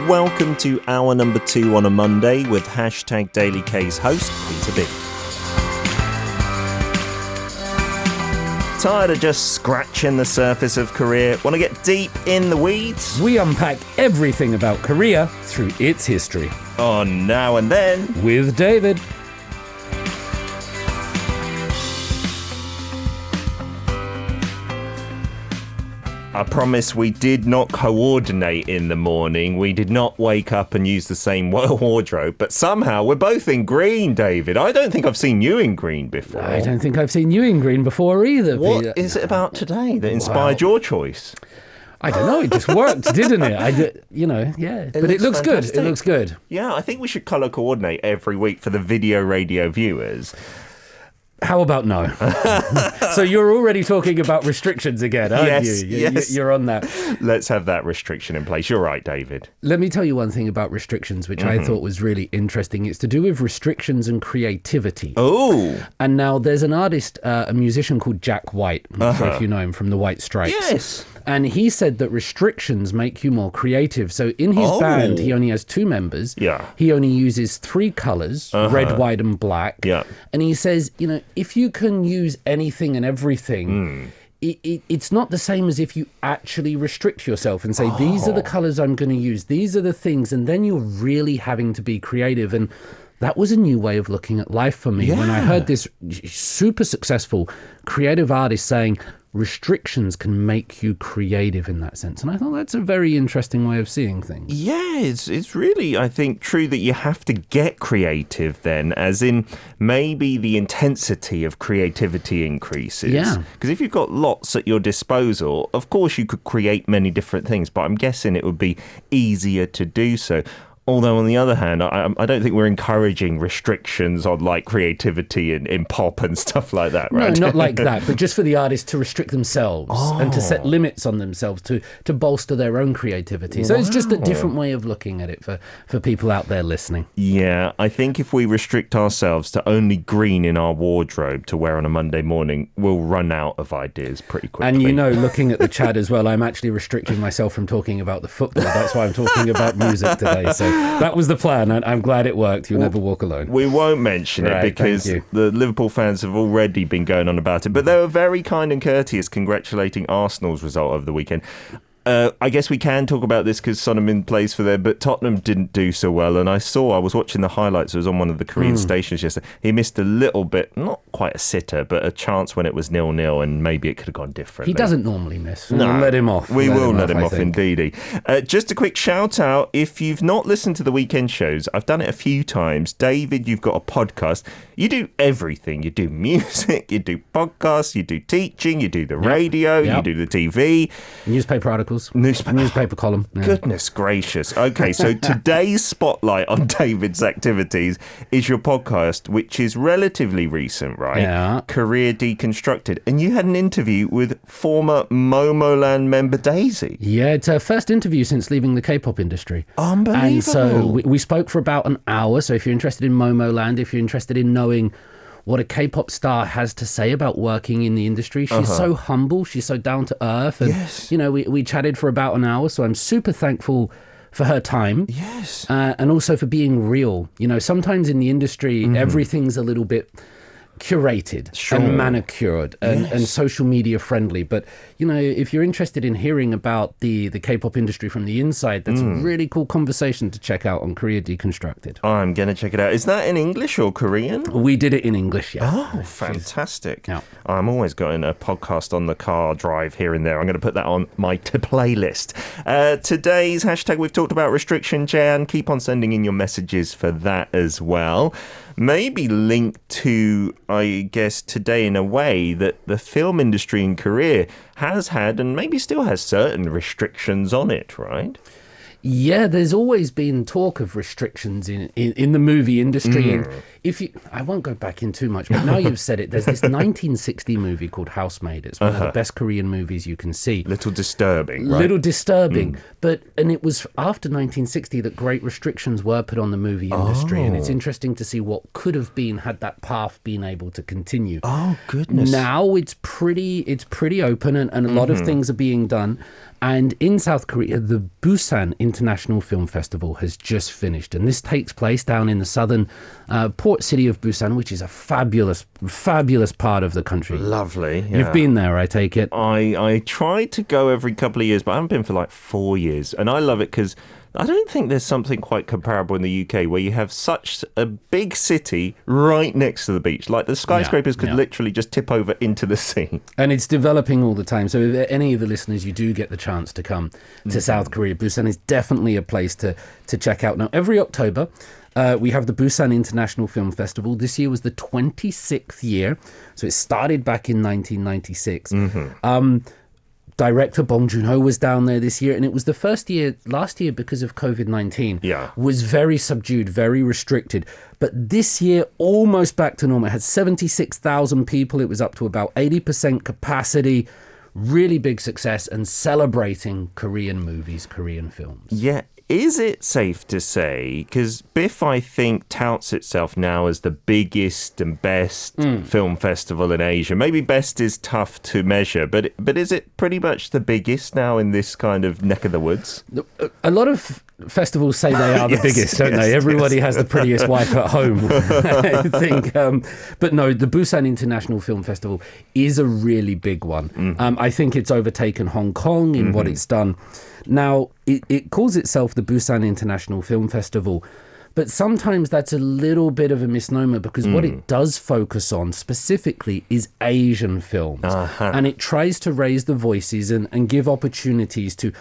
welcome to hour number 2 on a Monday with hashtag Daily K's host, Peter B. Tired of just scratching the surface of Korea? Want to get deep in the weeds? We unpack everything about Korea through its history. On Now and Then with David. I promise we did not coordinate in the morning. We did not wake up and use the same wardrobe, but somehow we're both in green, David. I don't think I've seen you in green before. I don't think I've seen you in green before either. What is it about today that inspired your choice? I don't know. It just worked, didn't it? But it looks good. It looks good. Yeah, I think we should colour coordinate every week for the radio viewers. How about no? So you're already talking about restrictions again, aren't you? Yes. You're on that. Let's have that restriction in place. You're right, David. Let me tell you one thing about restrictions, which I thought was really interesting. It's to do with restrictions and creativity. Oh. And now there's an artist, a musician called Jack White. I'm not sure if you know him from the White Stripes. Yes. And he said that restrictions make you more creative. So in his band, he only has 2 members. Yeah. He only uses 3 colors, red, white, and black. Yeah. And he says, if you can use anything and everything, it's not the same as if you actually restrict yourself and say, these are the colors I'm going to use. These are the things. And then you're really having to be creative. And that was a new way of looking at life for me. When I heard this super successful creative artist saying, restrictions can make you creative in that sense. And I thought that's a very interesting way of seeing things. Yeah, it's really, I think, true that you have to get creative then, as in maybe the intensity of creativity increases. Yeah. Because if you've got lots at your disposal, of course you could create many different things, but I'm guessing it would be easier to do so. Although, on the other hand, I don't think we're encouraging restrictions on like creativity in pop and stuff like that, right? No, not like that, but just for the artists to restrict themselves and to set limits on themselves to bolster their own creativity. So it's just a different way of looking at it for people out there listening. Yeah, I think if we restrict ourselves to only green in our wardrobe to wear on a Monday morning, we'll run out of ideas pretty quickly. And looking at the chat as well, I'm actually restricting myself from talking about the football. That's why I'm talking about music today. So that was the plan, and I'm glad it worked. You'll never walk alone. We won't mention it because the Liverpool fans have already been going on about it, but they were very kind and courteous congratulating Arsenal's result over the weekend. I guess we can talk about this because Son plays for them, but Tottenham didn't do so well. And I was watching the highlights. It was on one of the Korean stations yesterday. He missed a little bit, not quite a sitter, but a chance when it was 0-0, and maybe it could have gone differently. He doesn't normally miss. No, we'll let him off. We will let him off, indeedy. Just a quick shout out. If you've not listened to the weekend shows, I've done it a few times. David, you've got a podcast. You do everything. You do music, you do podcasts, you do teaching, you do the radio, you do the TV. Newspaper articles. Newspaper column. Yeah. Goodness gracious. Okay, so today's spotlight on David's activities is your podcast, which is relatively recent, right? Yeah. Career Deconstructed. And you had an interview with former Momoland member Daisy. Yeah, it's her first interview since leaving the K-pop industry. Unbelievable. And so we spoke for about an hour. So if you're interested in Momoland, if you're interested in knowing what a K-pop star has to say about working in the industry. She's so humble. She's so down to earth. And, we chatted for about an hour. So I'm super thankful for her time. Yes. And also for being real. Sometimes in the industry, everything's a little bit curated and manicured and social media friendly. But, if you're interested in hearing about the K-pop industry from the inside, that's a really cool conversation to check out on Career Deconstructed. I'm going to check it out. Is that in English or Korean? We did it in English, yeah. Oh, fantastic. Yeah. I'm always getting a podcast on the car drive here and there. I'm going to put that on my playlist. Today's hashtag, we've talked about restriction, Jan. Keep on sending in your messages for that as well. Maybe linked to, I guess, today in a way that the film industry in Korea has had and maybe still has certain restrictions on it, right? Yeah, there's always been talk of restrictions in the movie industry. And I won't go back in too much, but now you've said it, there's this 1960 movie called Housemaid. It's one of the best Korean movies you can see. Little disturbing, right? Little disturbing. And it was after 1960 that great restrictions were put on the movie industry. And it's interesting to see what could have been had that path been able to continue. Oh, goodness. Now it's pretty open and a lot of things are being done. And in South Korea, the Busan International Film Festival has just finished, and this takes place down in the southern port city of Busan, which is a fabulous, fabulous part of the country. Lovely. Yeah. You've been there, I take it. I try to go every couple of years, but I haven't been for like 4 years, and I love it because I don't think there's something quite comparable in the UK where you have such a big city right next to the beach. Like the skyscrapers could literally just tip over into the sea. And it's developing all the time. So if any of the listeners, you do get the chance to come to South Korea, Busan is definitely a place to check out. Now, every October, we have the Busan International Film Festival. This year was the 26th year. So it started back in 1996. Director Bong Joon-ho was down there this year, and it was the first year, last year, because of COVID-19, was very subdued, very restricted. But this year, almost back to normal. It had 76,000 people. It was up to about 80% capacity. Really big success, and celebrating Korean movies, Korean films. Yeah. Is it safe to say, because BIFF, I think, touts itself now as the biggest and best film festival in Asia. Maybe best is tough to measure, but is it pretty much the biggest now in this kind of neck of the woods? A lot of festivals say they are the biggest, don't they? Everybody has the prettiest wife at home, I think. But no, the Busan International Film Festival is a really big one. I think it's overtaken Hong Kong in what it's done. Now, it calls itself the Busan International Film Festival, but sometimes that's a little bit of a misnomer because what it does focus on specifically is Asian films. And it tries to raise the voices and give opportunities to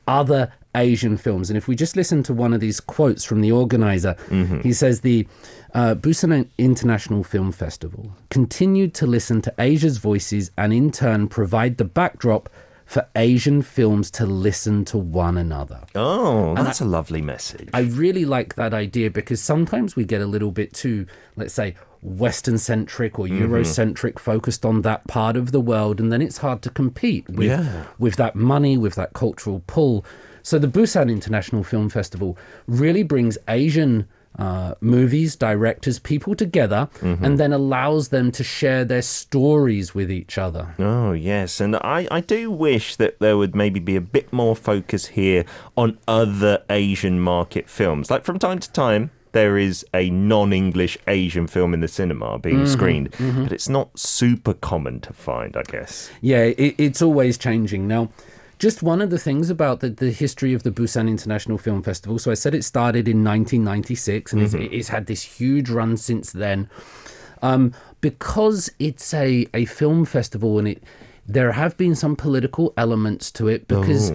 other Asian films. And if we just listen to one of these quotes from the organizer, he says the Busan International Film Festival continued to listen to Asia's voices and in turn provide the backdrop for Asian films to listen to one another. Oh, that's a lovely message. I really like that idea because sometimes we get a little bit too, let's say, Western-centric or Eurocentric, focused on that part of the world, and then it's hard to compete with that money, with that cultural pull. So the Busan International Film Festival really brings Asian movies, directors, people together, and then allows them to share their stories with each other. Oh, yes. And I do wish that there would maybe be a bit more focus here on other Asian market films. Like from time to time, there is a non-English Asian film in the cinema being screened, but it's not super common to find, I guess. Yeah, it's always changing. Now, just one of the things about the history of the Busan International Film Festival. So I said it started in 1996 and it's had this huge run since then. Because it's a film festival and there have been some political elements to it because,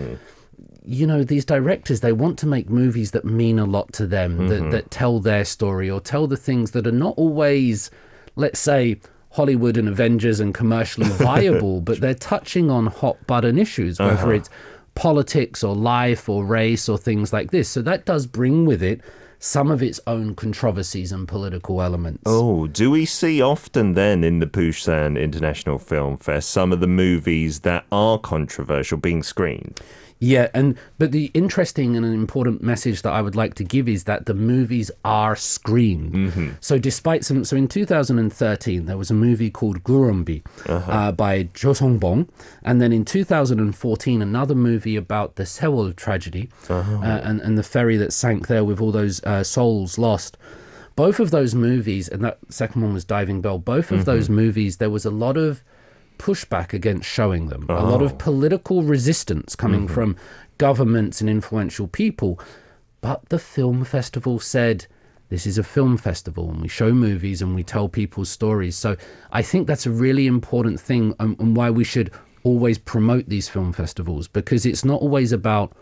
you know, these directors, they want to make movies that mean a lot to them, that tell their story or tell the things that are not always, let's say, Hollywood and Avengers and commercially viable, but they're touching on hot button issues, whether it's politics or life or race or things like this. So that does bring with it some of its own controversies and political elements. Oh, do we see often then in the Busan International Film Fest some of the movies that are controversial being screened? Yeah, but the interesting and an important message that I would like to give is that the movies are screened. So despite so in 2013, there was a movie called Gurumbi by Jo Song-bong. And then in 2014, another movie about the Sewol tragedy and the ferry that sank there with all those souls lost. Both of those movies, and that second one was Diving Bell, both of those movies, there was a lot of pushback against showing them. A lot of political resistance coming from governments and influential people. But the film festival said, this is a film festival and we show movies and we tell people's stories. So I think that's a really important thing and why we should always promote these film festivals, because it's not always about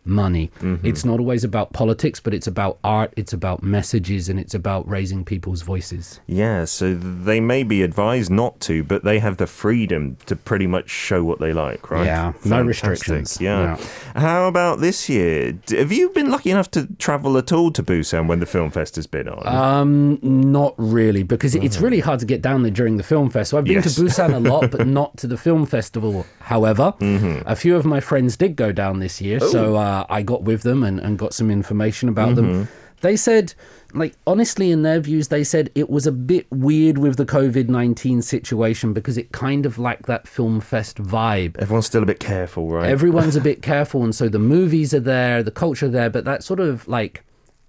money. It's not always about politics, but it's about art, it's about messages, and it's about raising people's voices. Yeah, so they may be advised not to, but they have the freedom to pretty much show what they like, right? Yeah, no restrictions. Yeah. How about this year? Have you been lucky enough to travel at all to Busan when the film fest has been on? Not really, because it's really hard to get down there during the film fest. So I've been to Busan a lot, but not to the film festival. However, a few of my friends did go down this year, so I got with them and got some information about them. They said, like, honestly, in their views, they said it was a bit weird with the COVID-19 situation because it kind of lacked that film fest vibe. Everyone's still a bit careful, right? Everyone's a bit careful, and so the movies are there, the culture there, but that sort of like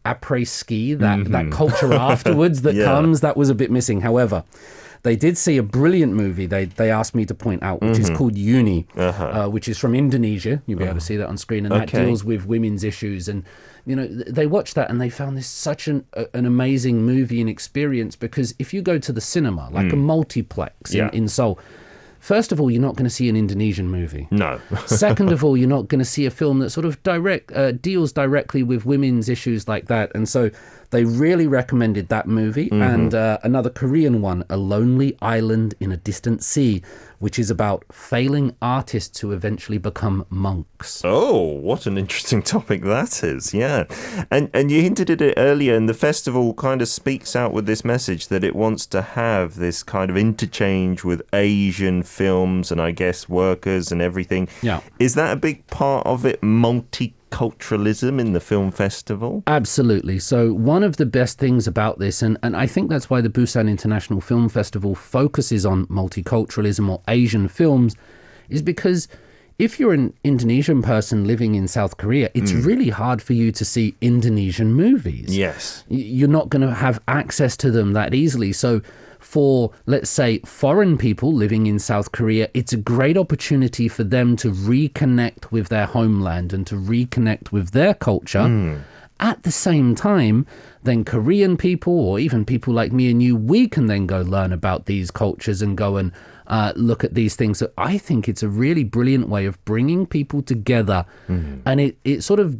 après-ski, that culture afterwards that comes, that was a bit missing. However, they did see a brilliant movie they asked me to point out, which is called Uni, which is from Indonesia. You'll be able to see that on screen. And that deals with women's issues. And, you know, they watched that and they found this such an amazing movie and experience, because if you go to the cinema, like a multiplex in Seoul, first of all, you're not going to see an Indonesian movie. No. Second of all, you're not going to see a film that sort of deals directly with women's issues like that. And so they really recommended that movie. And another Korean one, A Lonely Island in a Distant Sea, which is about failing artists who eventually become monks. Oh, what an interesting topic that is. Yeah. And you hinted at it earlier, and the festival kind of speaks out with this message that it wants to have this kind of interchange with Asian films and I guess workers and everything. Yeah. Is that a big part of it, multiculturalism in the film festival? Absolutely. So one of the best things about this, and I think that's why the Busan International Film Festival focuses on multiculturalism or Asian films, is because if you're an Indonesian person living in South Korea, it's really hard for you to see Indonesian movies. Yes. You're not going to have access to them that easily. So for, let's say, foreign people living in South Korea, it's a great opportunity for them to reconnect with their homeland and to reconnect with their culture. At the same time, then Korean people, or even people like me and you, we can then go learn about these cultures and go and look at these things. So I think it's a really brilliant way of bringing people together. And it sort of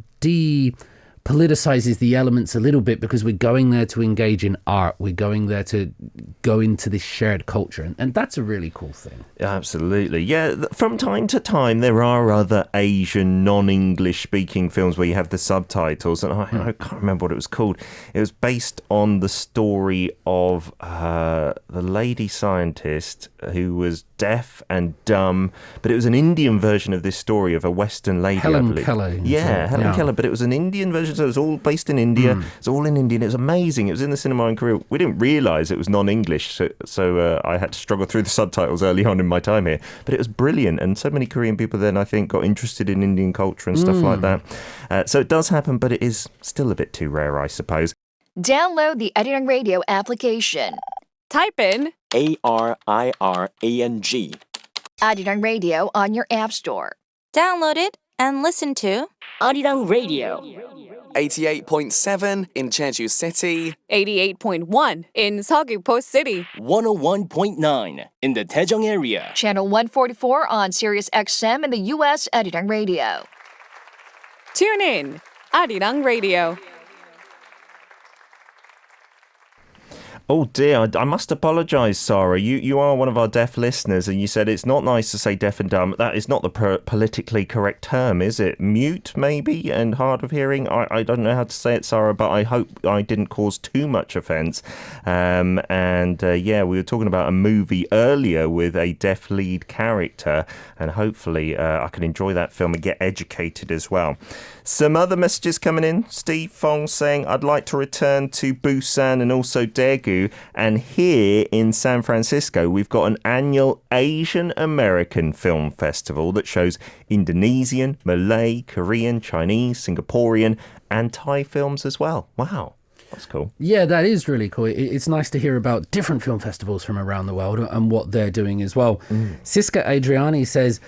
politicizes the elements a little bit, because we're going there to engage in art. We're going there to go into this shared culture. And that's a really cool thing. Absolutely. Yeah, from time to time, there are other Asian non-English speaking films where you have the subtitles. And I can't remember what it was called. It was based on the story of the lady scientist who was deaf and dumb. But it was an Indian version of this story of a Western lady, Helen Keller. Yeah, Helen Keller. But it was an Indian version. So it was all based in India. It's all in Indian. It was amazing. It was in the cinema in Korea. We didn't realise it was non-English, so I had to struggle through the subtitles early on in my time here. But it was brilliant, and so many Korean people then, I think, got interested in Indian culture and stuff like that. So it does happen, but it is still a bit too rare, I suppose. Download the Arirang Radio application. Type in Arirang. Arirang Radio on your app store. Download it and listen to Arirang Radio. 88.7 in Jeju City, 88.1 in Seogwipo City, 101.9 in the Daejeong area. Channel 144 on Sirius XM in the U.S. Arirang Radio. Tune in, Arirang Radio. Oh dear, I must apologise, Sarah. You are one of our deaf listeners, and you said it's not nice to say deaf and dumb. That is not the politically correct term, is it? Mute, maybe, and hard of hearing? I don't know how to say it, Sarah, but I hope I didn't cause too much offence. Yeah, we were talking about a movie earlier with a deaf lead character, and hopefully I can enjoy that film and get educated as well. Some other messages coming in. Steve Fong saying, I'd like to return to Busan and also Daegu. And here in San Francisco, we've got an annual Asian American Film Festival that shows Indonesian, Malay, Korean, Chinese, Singaporean, and Thai films as well. Wow. That's cool. Yeah, that is really cool. It's nice to hear about different film festivals from around the world and what they're doing as well. Siska Adriani says,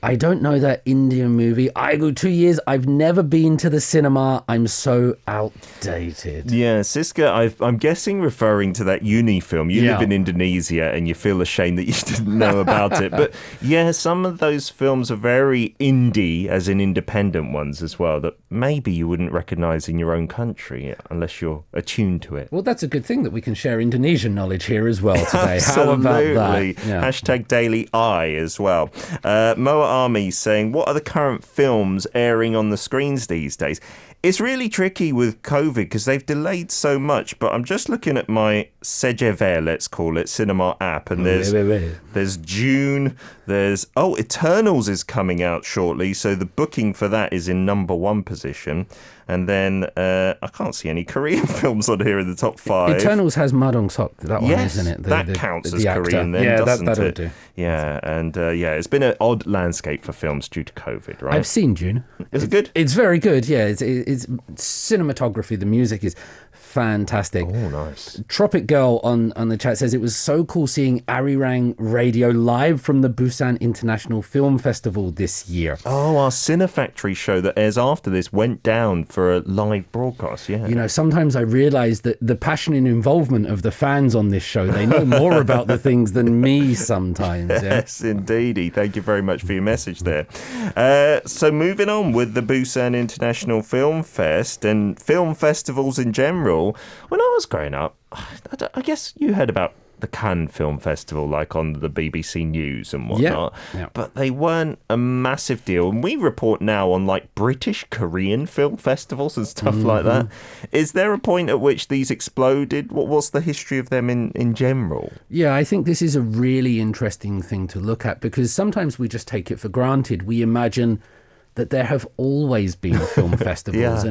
I don't know that Indian movie. I go 2 years. I've never been to the cinema. I'm so outdated. Yeah, Siska, I'm guessing referring to that Uni film. You live in Indonesia and you feel ashamed that you didn't know about it. But yeah, some of those films are very indie, as in independent ones as well, that maybe you wouldn't recognise in your own country unless you're attuned to it. Well, that's a good thing that we can share Indonesian knowledge here as well today. Absolutely. How about that? Yeah. Hashtag Daily Eye as well. Moa Army saying, what are the current films airing on the screens these days? It's really tricky with COVID because they've delayed so much, but I'm just looking at my CJV, let's call it, cinema app, and there's June, there's, Eternals is coming out shortly, so the booking for that is in number 1 position. And then I can't see any Korean films on here in the top 5. Eternals has Ma Dong-seok, that one, Yes, isn't it? that counts as actor. Korean then, yeah, doesn't that'll it? do. Yeah, and it's been an odd landscape for films due to COVID, right? I've seen June. Is it good? It's very good, yeah. It's cinematography, the music is fantastic. Oh, nice. Tropic Girl on the chat says it was so cool seeing Arirang Radio live from the Busan International Film Festival this year. Oh, our Cinefactory show that airs after this went down for a live broadcast, yeah. You know, sometimes I realise that the passion and involvement of the fans on this show, they know more about the things than me sometimes. Yeah? Yes, indeedy. Thank you very much for your message there. So moving on with the Busan International Film Fest and film festivals in general. When I was growing up, I guess you heard about the Cannes Film Festival, like on the BBC News and whatnot. Yeah. But they weren't a massive deal. And we report now on like British Korean film festivals and stuff like that. Is there a point at which these exploded? What's the history of them in general? Yeah, I think this is a really interesting thing to look at because sometimes we just take it for granted. We imagine that there have always been film festivals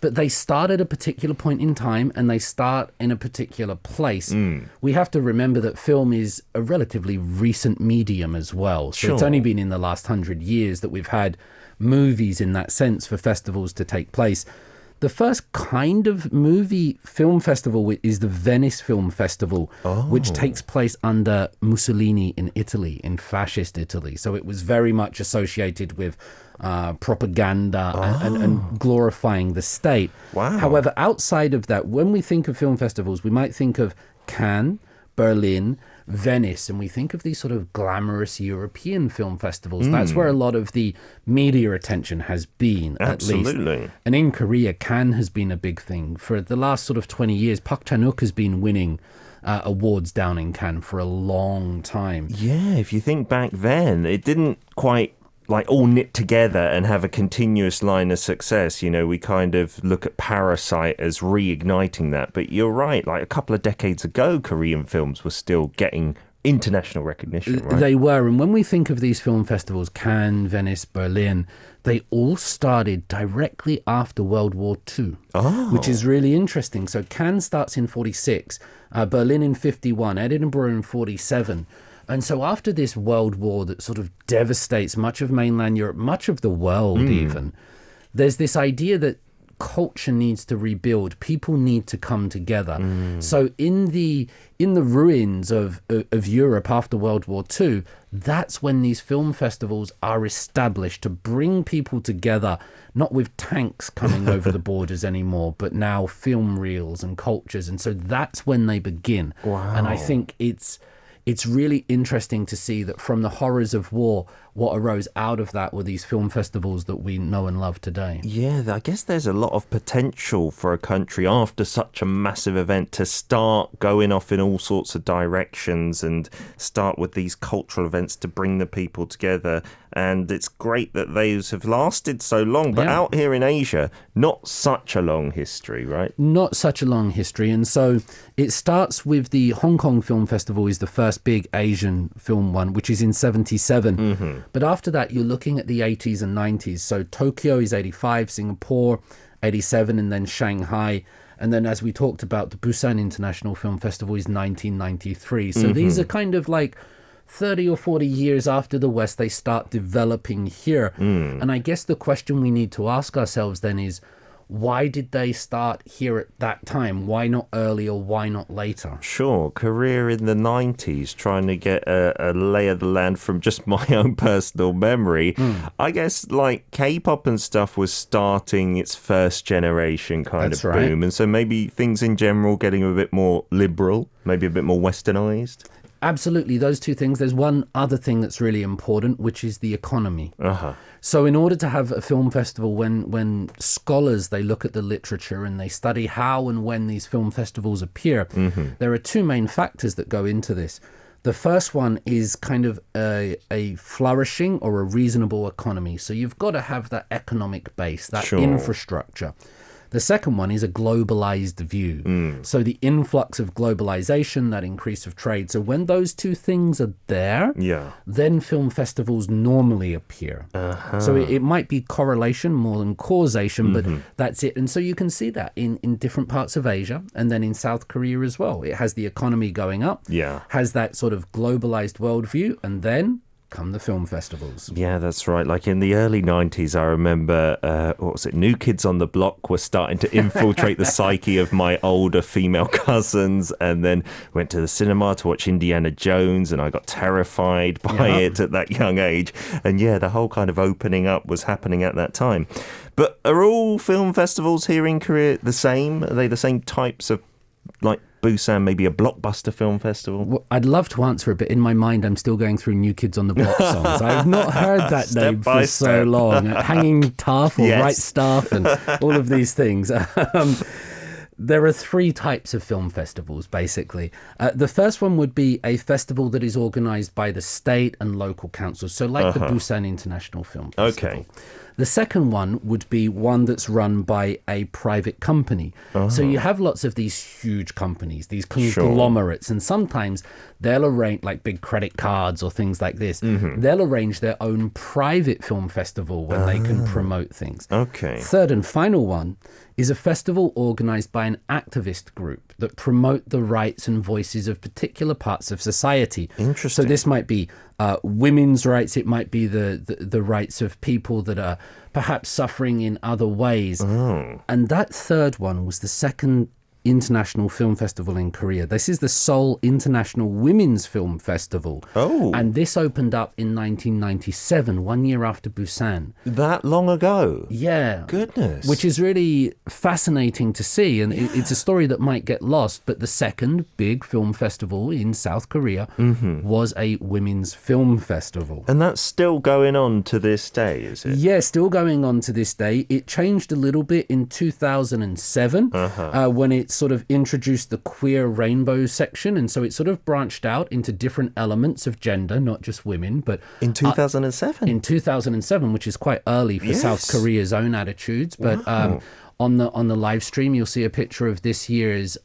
but they start at a particular point in time and they start in a particular place. We have to remember that film is a relatively recent medium as well. So it's only been in the last 100 years that we've had movies in that sense for festivals to take place. The first kind of movie film festival is the Venice Film Festival, which takes place under Mussolini in Italy, in fascist Italy. So it was very much associated with propaganda and glorifying the state. Wow. However, outside of that, when we think of film festivals, we might think of Cannes, Berlin, Venice, and we think of these sort of glamorous European film festivals. That's where a lot of the media attention has been, at least. Absolutely. And in Korea, Cannes has been a big thing. For the last sort of 20 years, Park Chan-wook has been winning awards down in Cannes for a long time. Yeah, if you think back then, it didn't quite like all knit together and have a continuous line of success. You know, we kind of look at Parasite as reigniting that. But you're right, like a couple of decades ago, Korean films were still getting international recognition, right? They were. And when we think of these film festivals, Cannes, Venice, Berlin, they all started directly after World War II, which is really interesting. So Cannes starts in 46, Berlin in 51, Edinburgh in 47. And so after this world war that sort of devastates much of mainland Europe, much of the world even, there's this idea that culture needs to rebuild. People need to come together. So in the ruins of Europe after World War II, that's when these film festivals are established to bring people together, not with tanks coming over the borders anymore, but now film reels and cultures. And so that's when they begin. Wow. And I think it's really interesting to see that from the horrors of war, what arose out of that were these film festivals that we know and love today. Yeah, I guess there's a lot of potential for a country after such a massive event to start going off in all sorts of directions and start with these cultural events to bring the people together. And it's great that those have lasted so long. But out here in Asia, not such a long history, right? Not such a long history. And so it starts with the Hong Kong Film Festival is the first big Asian film one, which is in 77. But after that, you're looking at the 80s and 90s. So Tokyo is 85, Singapore 87, and then Shanghai. And then as we talked about, the Busan International Film Festival is 1993. So these are kind of like 30 or 40 years after the West, they start developing here. And I guess the question we need to ask ourselves then is, why did they start here at that time? Why not earlier? Why not later? Sure, Korea in the 90s, trying to get a lay of the land from just my own personal memory. I guess like K-pop and stuff was starting its first generation kind of boom. And so maybe things in general getting a bit more liberal, maybe a bit more westernized. Absolutely, those two things. There's one other thing that's really important, which is the economy. So in order to have a film festival, when scholars, they look at the literature and they study how and when these film festivals appear, there are two main factors that go into this. The first one is kind of a flourishing or a reasonable economy. So you've got to have that economic base, that infrastructure. The second one is a globalized view. So the influx of globalization, that increase of trade. So when those two things are there, then film festivals normally appear. So it might be correlation more than causation, but that's it. And so you can see that in different parts of Asia and then in South Korea as well. It has the economy going up, has that sort of globalized worldview, and then come the film festivals. Yeah, that's right. Like in the early 90s, I remember, New Kids on the Block were starting to infiltrate the psyche of my older female cousins, and then went to the cinema to watch Indiana Jones, and I got terrified by it at that young age. And yeah, the whole kind of opening up was happening at that time. But are all film festivals here in Korea the same? Are they the same types of, like Busan, maybe a blockbuster film festival? Well, I'd love to answer it, but in my mind, I'm still going through New Kids on the Block songs. I've not heard that name for so long. Hanging Tough or Right Stuff and all of these things. There are three types of film festivals, basically. The first one would be a festival that is organized by the state and local councils, so like the Busan International Film Festival. Okay. The second one would be one that's run by a private company. So you have lots of these huge companies, these conglomerates, and sometimes they'll arrange, like big credit cards or things like this, they'll arrange their own private film festival when they can promote things. Okay. Third and final one is a festival organized by an activist group that promote the rights and voices of particular parts of society. Interesting. So this might be women's rights, it might be the rights of people that are perhaps suffering in other ways. And that third one was the second international film festival in Korea. This is the Seoul International Women's Film Festival. And this opened up in 1997, 1 year after Busan. That long ago? Yeah. Goodness. Which is really fascinating to see. And it's a story that might get lost. But the second big film festival in South Korea was a women's film festival. And that's still going on to this day, is it? Yeah, still going on to this day. It changed a little bit in 2007 when it sort of introduced the queer rainbow section, and so it sort of branched out into different elements of gender, not just women. But in 2007? In 2007, which is quite early for South Korea's own attitudes. But on the live stream, you'll see a picture of this year's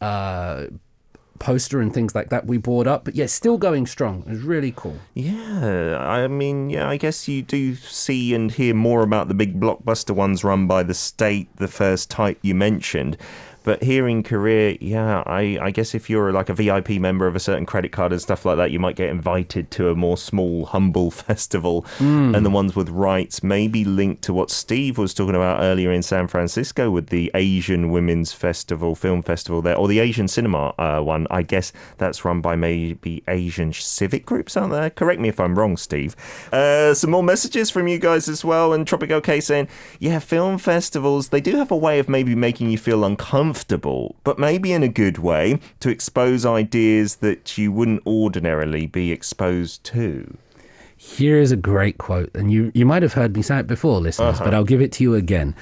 poster and things like that we brought up. But yeah, still going strong. It was really cool. Yeah, I mean, I guess you do see and hear more about the big blockbuster ones run by the state, the first type you mentioned. But here in Korea, I guess if you're like a VIP member of a certain credit card and stuff like that, you might get invited to a more small, humble festival. And the ones with rights maybe linked to what Steve was talking about earlier in San Francisco with the Asian Women's Festival, Film Festival there, or the Asian Cinema one. I guess that's run by maybe Asian civic groups out there. Correct me if I'm wrong, Steve. Some more messages from you guys as well. And Tropic OK saying, film festivals, they do have a way of maybe making you feel uncomfortable, but maybe in a good way, to expose ideas that you wouldn't ordinarily be exposed to. Here's a great quote, and you might have heard me say it before, listeners, but I'll give it to you again.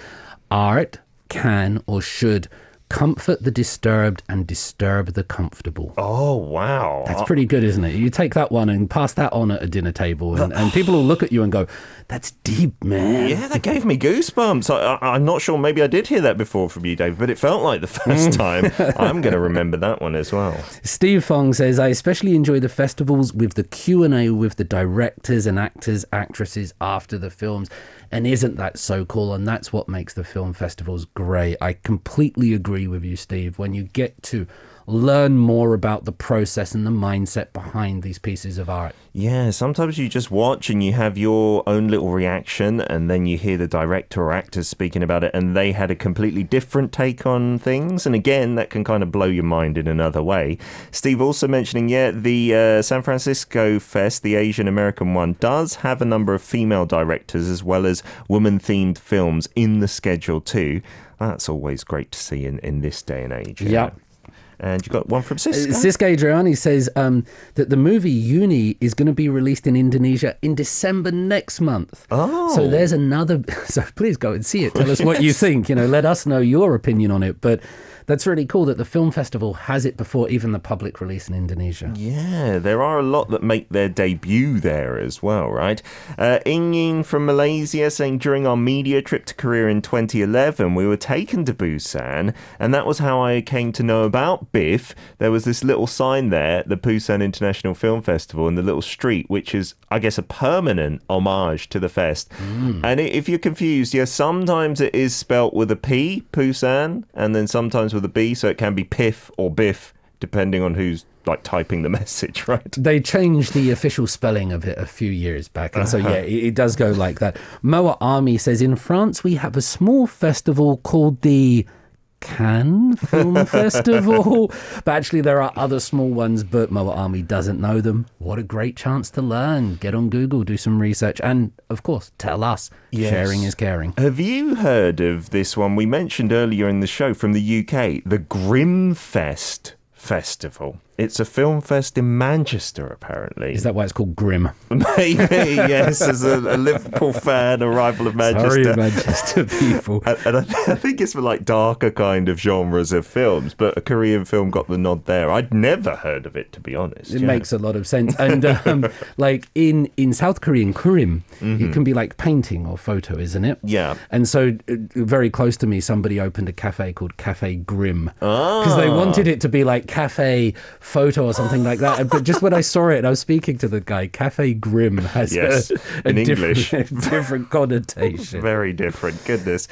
Art can or should comfort the disturbed and disturb the comfortable. Oh, wow. That's pretty good, isn't it? You take that one and pass that on at a dinner table, and people will look at you and go, that's deep, man. Yeah, that gave me goosebumps. I'm not sure, maybe I did hear that before from you, Dave, but it felt like the first time. I'm going to remember that one as well. Steve Fong says, I especially enjoy the festivals with the Q&A with the directors and actors, actresses after the films. And isn't that so cool? And that's what makes the film festivals great. I completely agree with you, Steve. When you get to learn more about the process and the mindset behind these pieces of art. Yeah, sometimes you just watch and you have your own little reaction, and then you hear the director or actors speaking about it and they had a completely different take on things. And again, that can kind of blow your mind in another way. Steve also mentioning, the San Francisco Fest, the Asian American one, does have a number of female directors as well as woman-themed films in the schedule too. That's always great to see in this day and age. Yeah. And you got one from Siska. Siska Adriani says that the movie Uni is going to be released in Indonesia in December next month. Oh. So there's another... So please go and see it. Tell us what you think. Let us know your opinion on it. But That's really cool that the film festival has it before even the public release in Indonesia. Yeah, there are a lot that make their debut there as well, right? Inging from Malaysia saying, during our media trip to Korea in 2011, we were taken to Busan, and that was how I came to know about BIFF. There was this little sign there, the Busan International Film Festival, in the little street, which is, I guess, a permanent homage to the fest. And if you're confused, yeah, sometimes it is spelt with a P, Busan, and then sometimes with a B, so it can be PIF or BIFF, depending on who's like typing the message, right? They changed the official spelling of it a few years back. And so, yeah, it does go like that. Moa Army says, in France, we have a small festival called the Cannes Film Festival. But actually, there are other small ones, but Moa Army doesn't know them. What a great chance to learn. Get on Google, do some research, and, of course, tell us. Yes. Sharing is caring. Have you heard of this one we mentioned earlier in the show from the UK? The Grimfest Festival. It's a film fest in Manchester, apparently. Is that why it's called Grim? Maybe, yes. As a Liverpool fan, a rival of Manchester. Sorry, Manchester people. And I think it's for like darker kind of genres of films, but a Korean film got the nod there. I'd never heard of it, to be honest. It makes a lot of sense. And like in South Korean, Kurim, it can be like painting or photo, isn't it? Yeah. And so very close to me, somebody opened a cafe called Cafe Grim. Because they wanted it to be like cafe photo or something like that. But just when I saw it, I was speaking to the guy, Cafe Grim has a different connotation. Very different, goodness.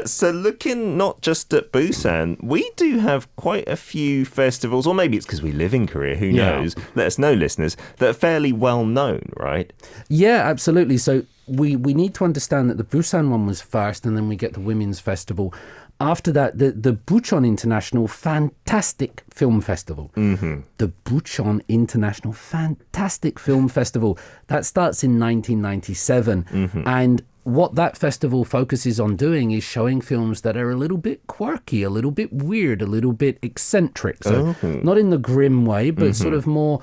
So looking not just at Busan, we do have quite a few festivals, or maybe it's because we live in Korea, who knows? Let us know, listeners, that are fairly well known, right? Yeah, absolutely. So we need to understand that the Busan one was first, and then we get the Women's Festival. After that, the Bucheon International Fantastic Film Festival. The Bucheon International Fantastic Film Festival. That starts in 1997. And what that festival focuses on doing is showing films that are a little bit quirky, a little bit weird, a little bit eccentric. So not in the grim way, but sort of more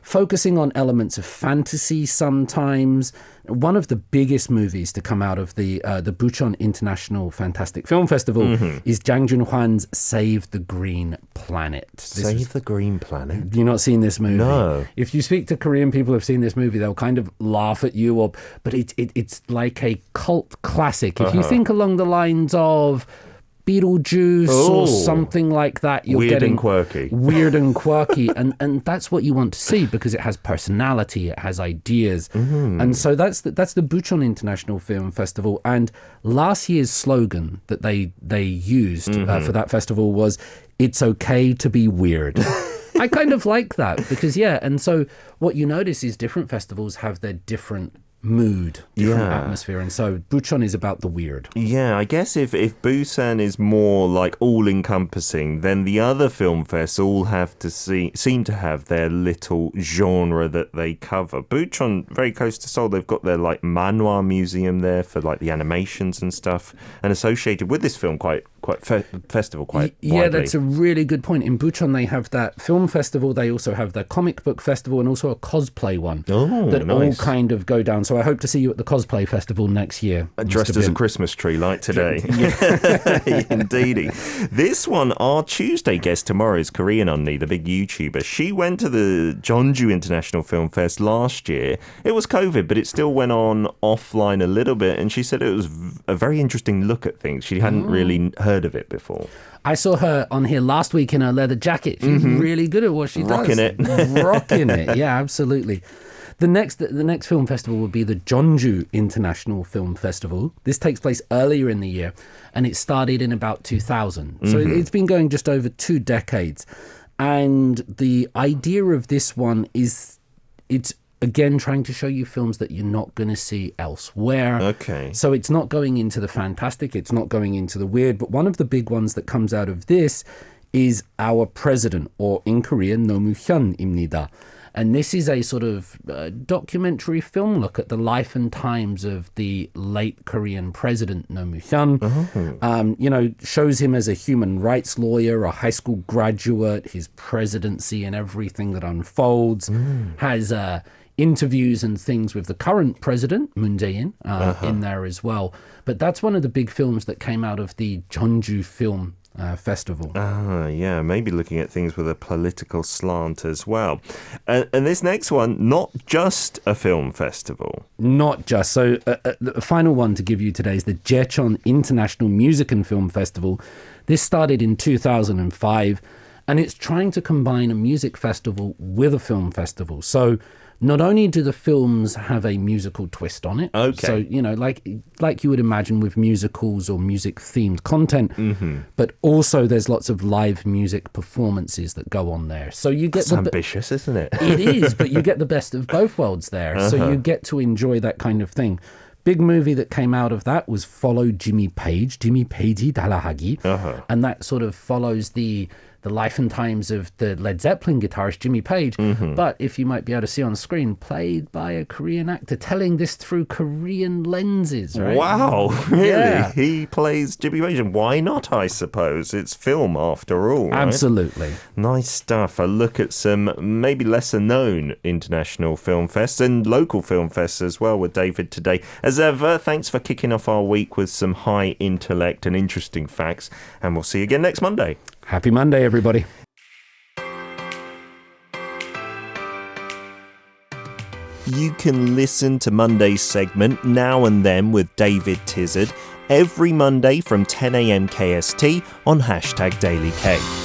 focusing on elements of fantasy sometimes. One of the biggest movies to come out of the Bucheon International Fantastic Film Festival is Jang Jun-hwan's Save the Green Planet. Save the Green Planet? You've not seen this movie? No. If you speak to Korean people who've seen this movie, they'll kind of laugh at you. But it's like a cult classic. If you think along the lines of Beetlejuice or something like that, you're getting weird and quirky, and that's what you want to see because it has personality, it has ideas, and so that's the Bucheon International Film Festival. And last year's slogan that they used for that festival was "It's okay to be weird." I kind of like that because and so what you notice is different festivals have their different mood, different atmosphere, and so Bucheon is about the weird. Yeah, I guess if Busan is more like all-encompassing, then the other film fests all have to seem to have their little genre that they cover. Bucheon, very close to Seoul, they've got their like manhwa museum there for like the animations and stuff, and associated with this film festival quite widely. That's a really good point. In Bucheon they have that film festival, they also have the comic book festival, and also a cosplay one that all kind of go down. So I hope to see you at the cosplay festival next year. Dressed as a Christmas tree like today. Indeedy. This one, our Tuesday guest tomorrow is Korean Onni, the big YouTuber. She went to the Jeonju International Film Fest last year. It was COVID, but it still went on offline a little bit, and she said it was a very interesting look at things. She hadn't really heard of it before. I saw her on here last week in her leather jacket. She's really good at what she does. Rocking it. Yeah, absolutely. The next film festival will be the Jeonju International Film Festival. This takes place earlier in the year, and it started in about 2000. So it's been going just over 2 decades. And the idea of this one is it's again trying to show you films that you're not going to see elsewhere. Okay. So it's not going into the fantastic, it's not going into the weird, but one of the big ones that comes out of this is Our President, or in Korean, 노무현입니다. And this is a sort of documentary film look at the life and times of the late Korean president, Nomuhyun. Shows him as a human rights lawyer, a high school graduate, his presidency and everything that unfolds. Has interviews and things with the current president, Moon Jae-in, in there as well. But that's one of the big films that came out of the Jeonju Film festival. Yeah, maybe looking at things with a political slant as well. And this next one, not just a film festival. Not just. So the final one to give you today is the Jecheon International Music and Film Festival. This started in 2005, and it's trying to combine a music festival with a film festival. So not only do the films have a musical twist on it, so, you know, like you would imagine with musicals or music-themed content, but also there's lots of live music performances that go on there. So you get ambitious, isn't it? It is, but you get the best of both worlds there. So you get to enjoy that kind of thing. Big movie that came out of that was Follow Jimmy Page, Jimmy Pagey Dalahagi, and that sort of follows the life and times of the Led Zeppelin guitarist Jimmy Page, but if you might be able to see on screen, played by a Korean actor, telling this through Korean lenses, right? Wow, really? Yeah. He plays Jimmy Page, and why not, I suppose? It's film after all, right? Absolutely. Nice stuff. A look at some maybe lesser known international film fests and local film fests as well with David today. As ever, thanks for kicking off our week with some high intellect and interesting facts, and we'll see you again next Monday. Happy Monday, everybody. You can listen to Monday's segment Now and Then with David Tizard every Monday from 10 a.m. KST on #DailyK.